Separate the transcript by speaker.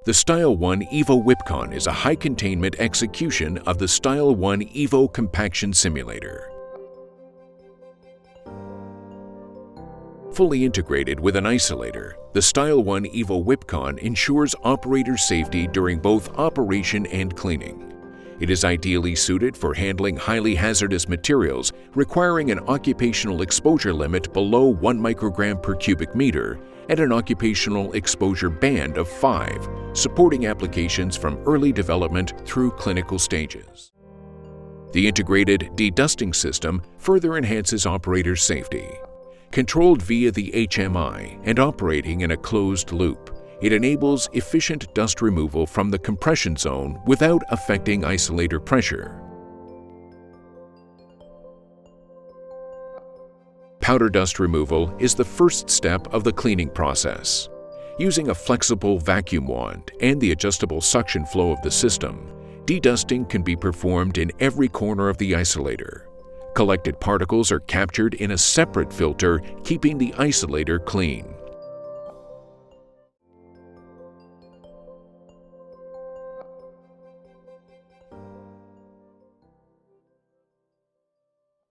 Speaker 1: The STYL'ONE Evo WipCon is a high-containment execution of the STYL'ONE Evo compaction simulator. Fully integrated with an isolator, the STYL'ONE Evo WipCon ensures operator safety during both operation and cleaning. It is ideally suited for handling highly hazardous materials requiring an occupational exposure limit below 1 microgram per cubic meter and an occupational exposure band of 5, supporting applications from early development through clinical stages. The integrated dedusting system further enhances operator safety. Controlled via the HMI and operating in a closed loop, it enables efficient dust removal from the compression zone without affecting isolator pressure. Powder dust removal is the first step of the cleaning process. Using a flexible vacuum wand and the adjustable suction flow of the system, dedusting can be performed in every corner of the isolator. Collected particles are captured in a separate filter, keeping the isolator clean.